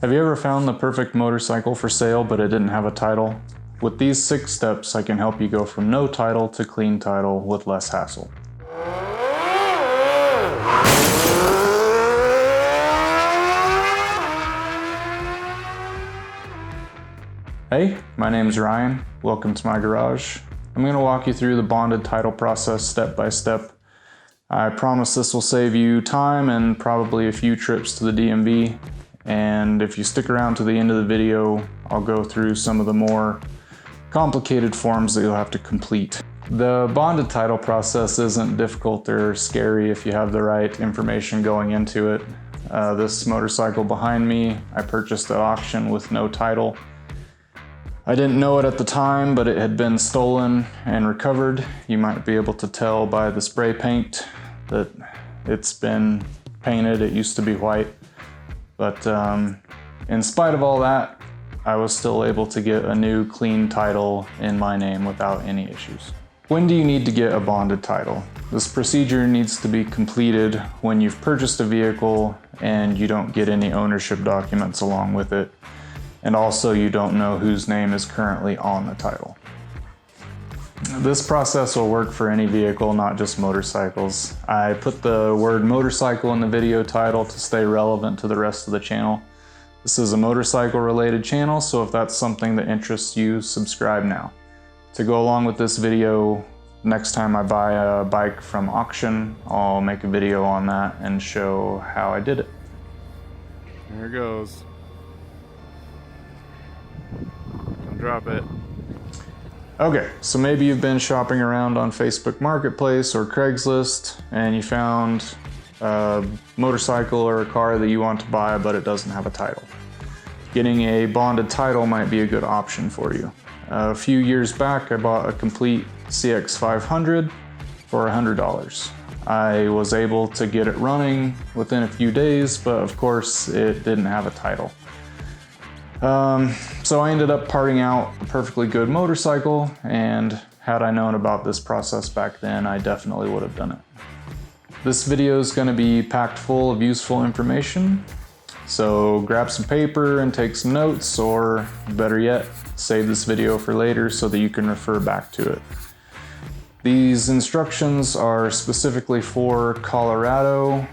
Have you ever found the perfect motorcycle for sale but it didn't have a title? With these 6 steps, I can help you go from no title to clean title with less hassle. Hey, my name's Ryan. Welcome to my garage. I'm going to walk you through the bonded title process step by step. I promise this will save you time and probably a few trips to the DMV. And if you stick around to the end of the video, I'll go through some of the more complicated forms that you'll have to complete. The bonded title process isn't difficult or scary if you have the right information going into it. This motorcycle behind me, I purchased at auction with no title. I didn't know it at the time, but it had been stolen and recovered. You might be able to tell by the spray paint that it's been painted. It used to be white. But in spite of all that, I was still able to get a new clean title in my name without any issues. When do you need to get a bonded title? This procedure needs to be completed when you've purchased a vehicle and you don't get any ownership documents along with it. And also you don't know whose name is currently on the title. This process will work for any vehicle, not just motorcycles. I put the word motorcycle in the video title to stay relevant to the rest of the channel. This is a motorcycle related channel, so if that's something that interests you, subscribe now. To go along with this video, next time I buy a bike from auction, I'll make a video on that and show how I did it. There it goes. Don't drop it. Okay, so maybe you've been shopping around on Facebook Marketplace or Craigslist and you found a motorcycle or a car that you want to buy but it doesn't have a title. Getting a bonded title might be a good option for you. A few years back I bought a complete CX500 for $100. I was able to get it running within a few days, but of course it didn't have a title. So I ended up parting out a perfectly good motorcycle, and had I known about this process back then, I definitely would have done it. This video is going to be packed full of useful information, so grab some paper and take some notes, or better yet, save this video for later so that you can refer back to it. These instructions are specifically for Colorado,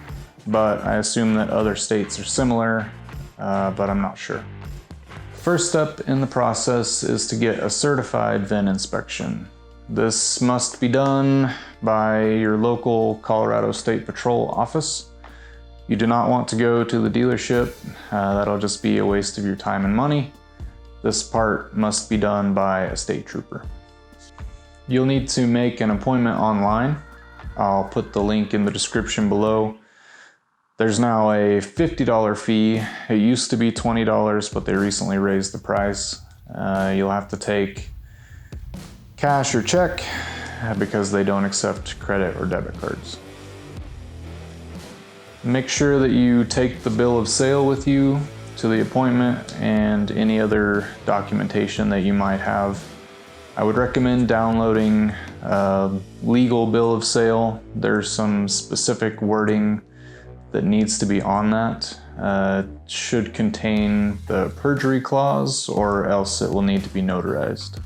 but I assume that other states are similar, but I'm not sure. First step in the process is to get a certified Venn inspection. This must be done by your local Colorado State Patrol office. You do not want to go to the dealership. That'll just be a waste of your time and money. This part must be done by a state trooper. You'll need to make an appointment online. I'll put the link in the description below. There's now a $50 fee. It used to be $20, but they recently raised the price. You'll have to take cash or check because they don't accept credit or debit cards. Make sure that you take the bill of sale with you to the appointment and any other documentation that you might have. I would recommend downloading a legal bill of sale. There's some specific wording that needs to be on that. Should contain the perjury clause, or else it will need to be notarized.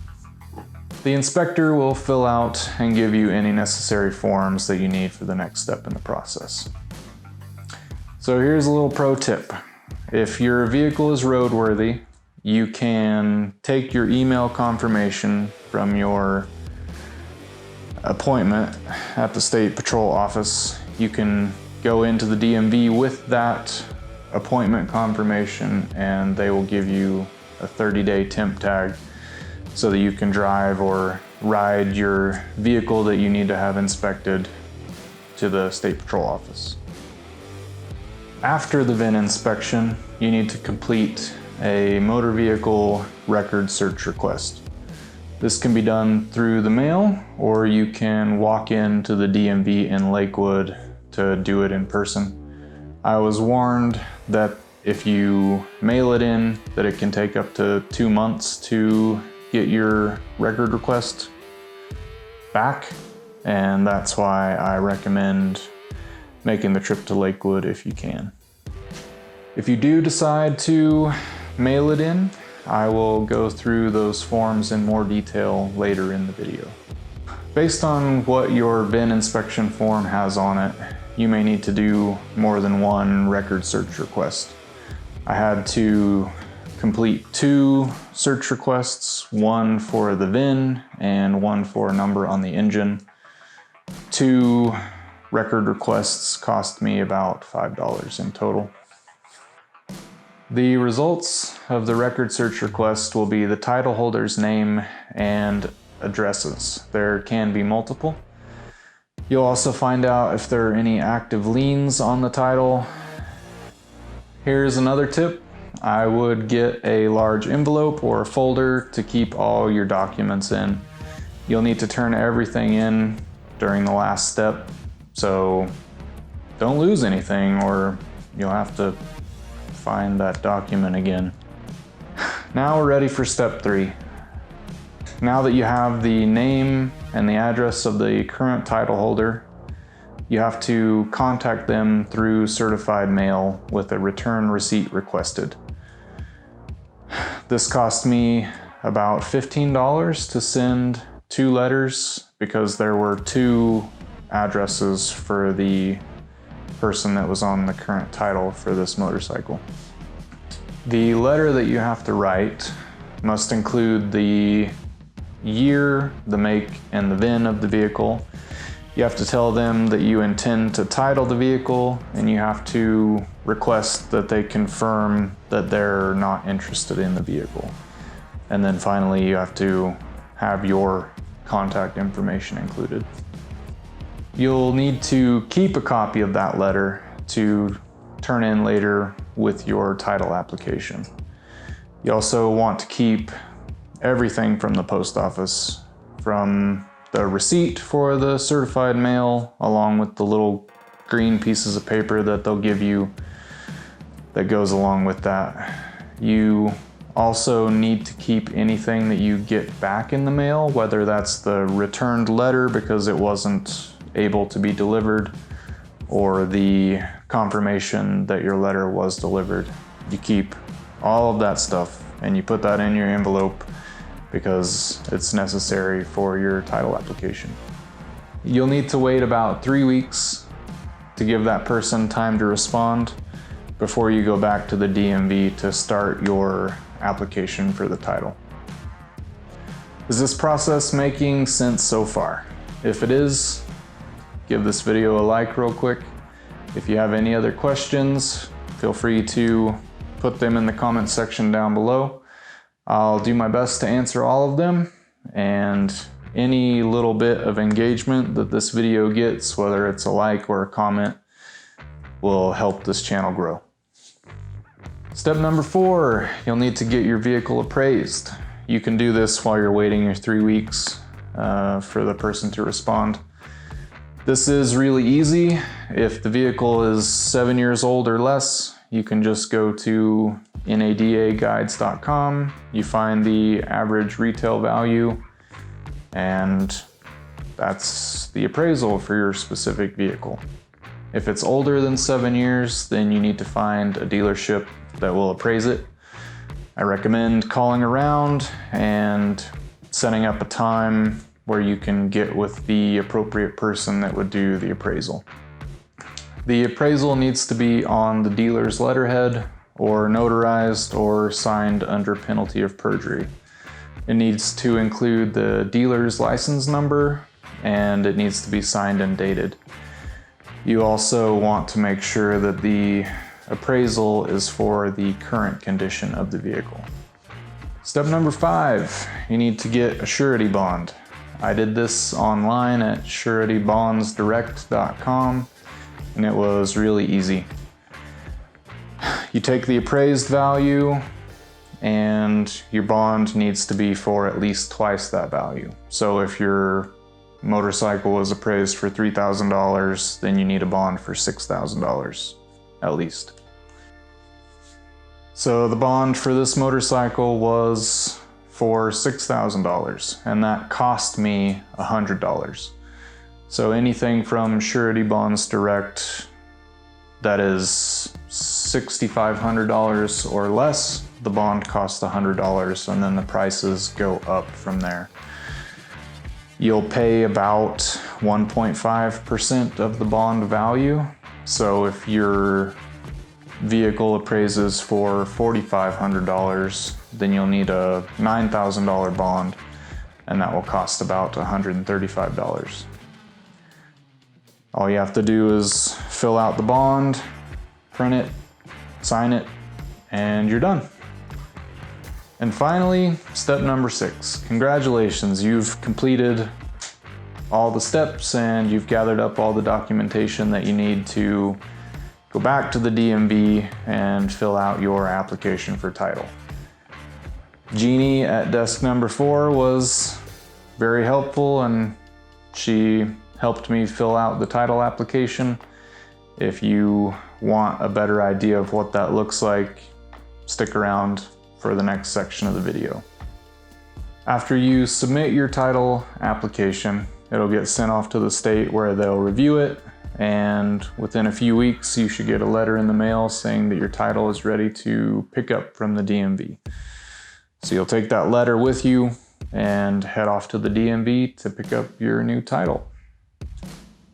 The inspector will fill out and give you any necessary forms that you need for the next step in the process. So here's a little pro tip. If your vehicle is roadworthy, you can take your email confirmation from your appointment at the State Patrol office. You can go into the DMV with that appointment confirmation and they will give you a 30-day temp tag so that you can drive or ride your vehicle that you need to have inspected to the State Patrol office. After the VIN inspection, you need to complete a motor vehicle record search request. This can be done through the mail, or you can walk into the DMV in Lakewood to do it in person. I was warned that if you mail it in, that it can take up to 2 months to get your record request back, and that's why I recommend making the trip to Lakewood if you can. If you do decide to mail it in, I will go through those forms in more detail later in the video. Based on what your Venn inspection form has on it, you may need to do more than one record search request. I had to complete 2 search requests, one for the VIN and one for a number on the engine. 2 record requests cost me about $5 in total. The results of the record search request will be the title holder's name and addresses. There can be multiple. You'll also find out if there are any active liens on the title. Here's another tip. I would get a large envelope or a folder to keep all your documents in. You'll need to turn everything in during the last step, so don't lose anything or you'll have to find that document again. Now we're ready for step 3. Now that you have the name and the address of the current title holder, you have to contact them through certified mail with a return receipt requested. This cost me about $15 to send 2 letters because there were 2 addresses for the person that was on the current title for this motorcycle. The letter that you have to write must include the year, the make, and the VIN of the vehicle. You have to tell them that you intend to title the vehicle, and you have to request that they confirm that they're not interested in the vehicle. And then finally, you have to have your contact information included. You'll need to keep a copy of that letter to turn in later with your title application. You also want to keep everything from the post office, from the receipt for the certified mail, along with the little green pieces of paper that they'll give you that goes along with that. You also need to keep anything that you get back in the mail, whether that's the returned letter because it wasn't able to be delivered, or the confirmation that your letter was delivered. You keep all of that stuff and you put that in your envelope because it's necessary for your title application. You'll need to wait about 3 weeks to give that person time to respond before you go back to the DMV to start your application for the title. Is this process making sense so far? If it is, give this video a like real quick. If you have any other questions, feel free to put them in the comment section down below. I'll do my best to answer all of them, and any little bit of engagement that this video gets, whether it's a like or a comment, will help this channel grow. Step number 4, you'll need to get your vehicle appraised. You can do this while you're waiting your 3 weeks for the person to respond. This is really easy. If the vehicle is 7 years old or less, you can just go to nadaguides.com. You find the average retail value, and that's the appraisal for your specific vehicle. If it's older than 7 years, then you need to find a dealership that will appraise it. I recommend calling around and setting up a time where you can get with the appropriate person that would do the appraisal. The appraisal needs to be on the dealer's letterhead or notarized or signed under penalty of perjury. It needs to include the dealer's license number, and it needs to be signed and dated. You also want to make sure that the appraisal is for the current condition of the vehicle. Step number 5, you need to get a surety bond. I did this online at suretybondsdirect.com, and it was really easy. You take the appraised value, and your bond needs to be for at least twice that value. So if your motorcycle was appraised for $3,000, then you need a bond for $6,000 at least. So the bond for this motorcycle was for $6,000, and that cost me $100. So anything from Surety Bonds Direct that is $6,500 or less, the bond costs $100, and then the prices go up from there. You'll pay about 1.5% of the bond value. So if your vehicle appraises for $4,500, then you'll need a $9,000 bond, and that will cost about $135. All you have to do is fill out the bond, print it, sign it, and you're done. And finally, step number 6. Congratulations, you've completed all the steps and you've gathered up all the documentation that you need to go back to the DMV and fill out your application for title. Jeannie at desk number 4 was very helpful, and she helped me fill out the title application. If you want a better idea of what that looks like, stick around for the next section of the video. After you submit your title application, it'll get sent off to the state where they'll review it, and within a few weeks you should get a letter in the mail saying that your title is ready to pick up from the DMV. So you'll take that letter with you and head off to the DMV to pick up your new title.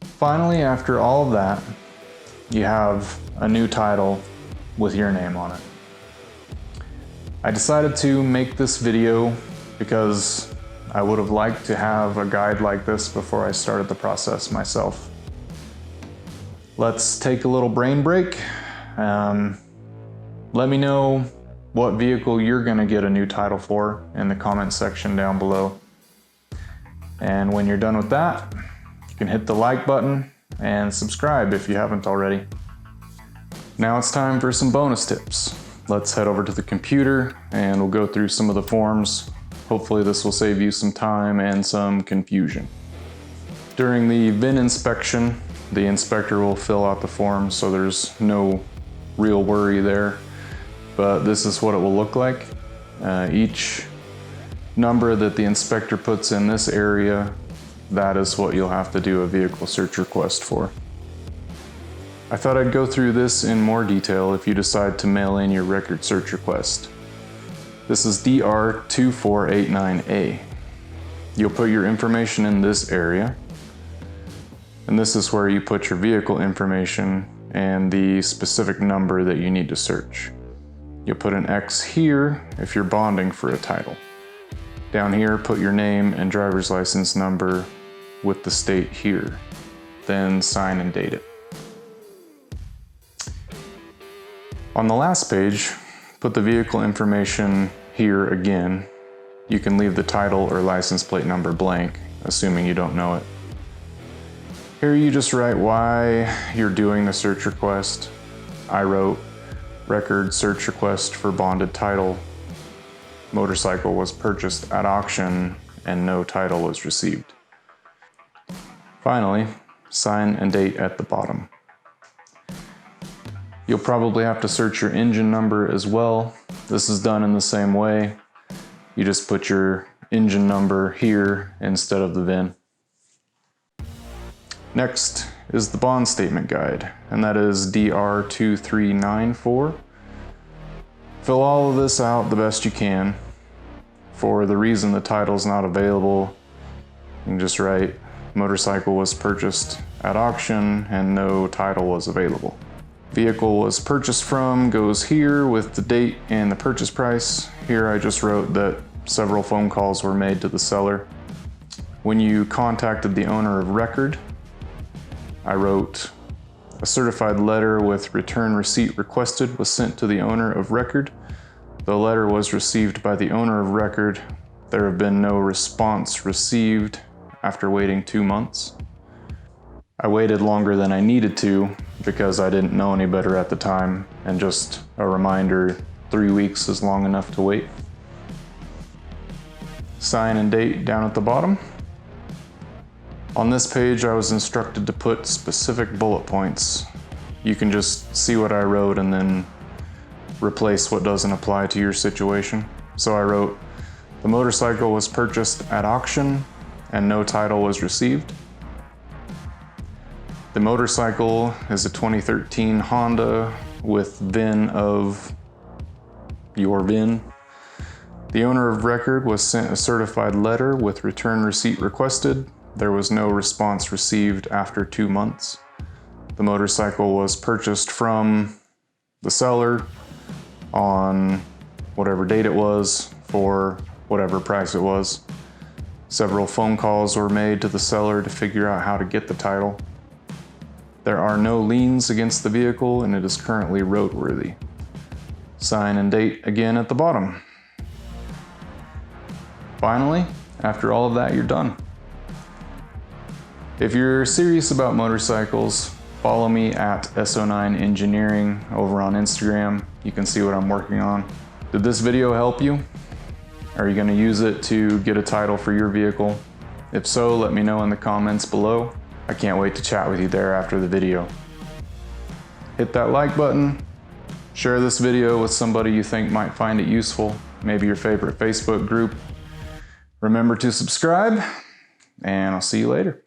Finally, after all of that, you have a new title with your name on it. I decided to make this video because I would have liked to have a guide like this before I started the process myself. Let's take a little brain break. Let me know what vehicle you're gonna get a new title for in the comment section down below. And when you're done with that, you can hit the like button and subscribe if you haven't already. Now it's time for some bonus tips. Let's head over to the computer and we'll go through some of the forms. Hopefully this will save you some time and some confusion. During the VIN inspection, the inspector will fill out the form, so there's no real worry there. But this is what it will look like. Each number that the inspector puts in this area, that is what you'll have to do a vehicle search request for. I thought I'd go through this in more detail if you decide to mail in your record search request. This is DR2489A. You'll put your information in this area, and this is where you put your vehicle information and the specific number that you need to search. You'll put an X here if you're bonding for a title. Down here, put your name and driver's license number with the state here. Then sign and date it. On the last page, put the vehicle information here again. You can leave the title or license plate number blank, assuming you don't know it. Here you just write why you're doing the search request. I wrote record search request for bonded title. Motorcycle was purchased at auction and no title was received. Finally, sign and date at the bottom. You'll probably have to search your engine number as well. This is done in the same way. You just put your engine number here instead of the VIN. Next is the bond statement guide, and that is DR2394. Fill all of this out the best you can. For the reason the title is not available, you can just write motorcycle was purchased at auction and no title was available. Vehicle was purchased from goes here with the date and the purchase price. Here I just wrote that several phone calls were made to the seller. When you contacted the owner of record, I wrote a certified letter with return receipt requested was sent to the owner of record. The letter was received by the owner of record. There have been no response received after waiting 2 months. I waited longer than I needed to because I didn't know any better at the time, and just a reminder, 3 weeks is long enough to wait. Sign and date down at the bottom. On this page, I was instructed to put specific bullet points. You can just see what I wrote and then replace what doesn't apply to your situation. So I wrote, the motorcycle was purchased at auction and no title was received. The motorcycle is a 2013 Honda with VIN of your VIN. The owner of record was sent a certified letter with return receipt requested. There was no response received after 2 months. The motorcycle was purchased from the seller on whatever date it was for whatever price it was. Several phone calls were made to the seller to figure out how to get the title. There are no liens against the vehicle and it is currently roadworthy. Sign and date again at the bottom. Finally, after all of that, you're done. If you're serious about motorcycles, follow me at SO9 Engineering over on Instagram. You can see what I'm working on. Did this video help you? Are you going to use it to get a title for your vehicle? If so, let me know in the comments below. I can't wait to chat with you there after the video. Hit that like button. Share this video with somebody you think might find it useful, maybe your favorite Facebook group. Remember to subscribe, and I'll see you later.